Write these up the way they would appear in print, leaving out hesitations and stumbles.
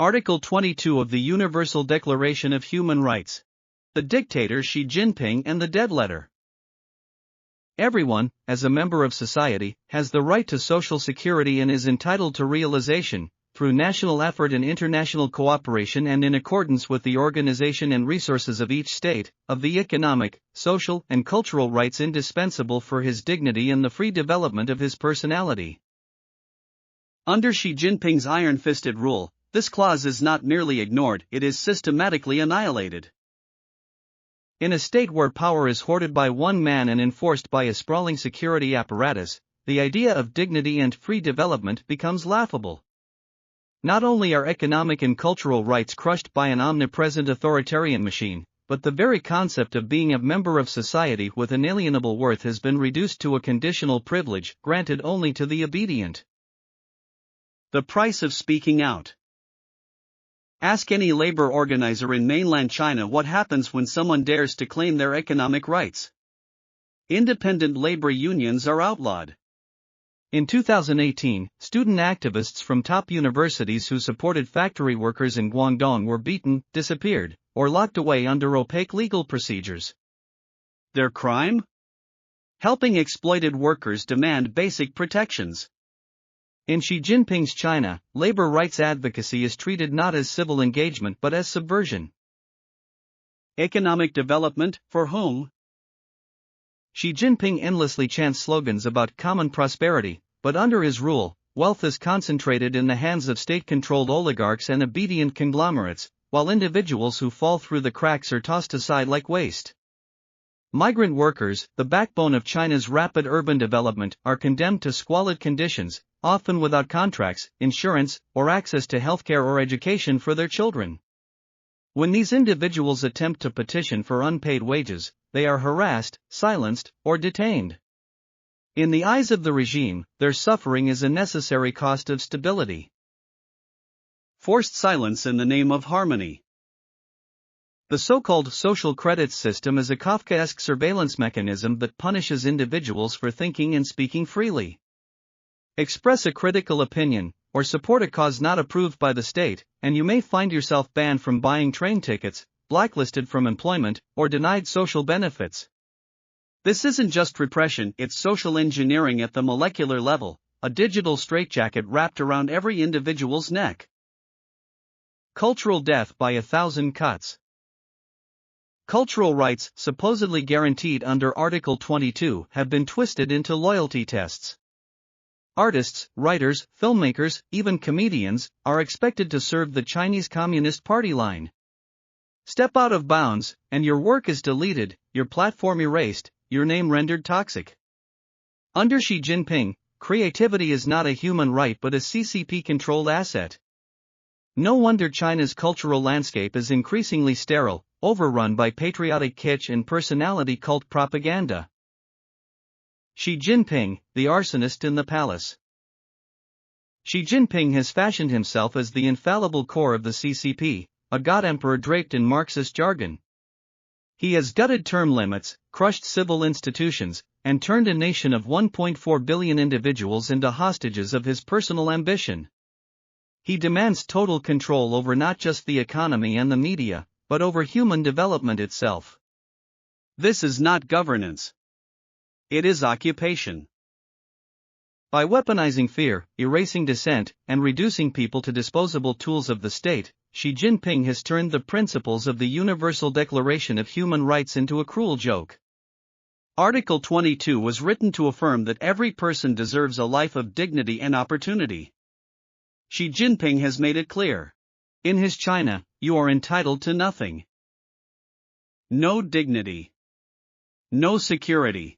Article 22 of the Universal Declaration of Human Rights. The dictator Xi Jinping and the dead letter. Everyone, as a member of society, has the right to social security and is entitled to realization, through national effort and international cooperation and in accordance with the organization and resources of each state, of the economic, social, and cultural rights indispensable for his dignity and the free development of his personality. Under Xi Jinping's iron-fisted rule, this clause is not merely ignored, it is systematically annihilated. In a state where power is hoarded by one man and enforced by a sprawling security apparatus, the idea of dignity and free development becomes laughable. Not only are economic and cultural rights crushed by an omnipresent authoritarian machine, but the very concept of being a member of society with inalienable worth has been reduced to a conditional privilege granted only to the obedient. The price of speaking out. Ask any labor organizer in mainland China what happens when someone dares to claim their economic rights. Independent labor unions are outlawed. In 2018, student activists from top universities who supported factory workers in Guangdong were beaten, disappeared, or locked away under opaque legal procedures. Their crime? Helping exploited workers demand basic protections. In Xi Jinping's China, labor rights advocacy is treated not as civil engagement but as subversion. Economic development, for whom? Xi Jinping endlessly chants slogans about common prosperity, but under his rule, wealth is concentrated in the hands of state-controlled oligarchs and obedient conglomerates, while individuals who fall through the cracks are tossed aside like waste. Migrant workers, the backbone of China's rapid urban development, are condemned to squalid conditions, often without contracts, insurance, or access to healthcare or education for their children. When these individuals attempt to petition for unpaid wages, they are harassed, silenced, or detained. In the eyes of the regime, their suffering is a necessary cost of stability. Forced silence in the name of harmony. The so-called social credits system is a Kafkaesque surveillance mechanism that punishes individuals for thinking and speaking freely. Express a critical opinion, or support a cause not approved by the state, and you may find yourself banned from buying train tickets, blacklisted from employment, or denied social benefits. This isn't just repression, it's social engineering at the molecular level, a digital straitjacket wrapped around every individual's neck. Cultural death by 1,000 cuts. Cultural rights, supposedly guaranteed under Article 22, have been twisted into loyalty tests. Artists, writers, filmmakers, even comedians, are expected to serve the Chinese Communist Party line. Step out of bounds, and your work is deleted, your platform erased, your name rendered toxic. Under Xi Jinping, creativity is not a human right but a CCP-controlled asset. No wonder China's cultural landscape is increasingly sterile, overrun by patriotic kitsch and personality cult propaganda. Xi Jinping, the arsonist in the palace. Xi Jinping has fashioned himself as the infallible core of the CCP, a god-emperor draped in Marxist jargon. He has gutted term limits, crushed civil institutions, and turned a nation of 1.4 billion individuals into hostages of his personal ambition. He demands total control over not just the economy and the media, but over human development itself. This is not governance. It is occupation. By weaponizing fear, erasing dissent, and reducing people to disposable tools of the state, Xi Jinping has turned the principles of the Universal Declaration of Human Rights into a cruel joke. Article 22 was written to affirm that every person deserves a life of dignity and opportunity. Xi Jinping has made it clear. In his China, you are entitled to nothing. No dignity. No security.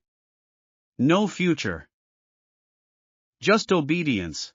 No future. Just obedience.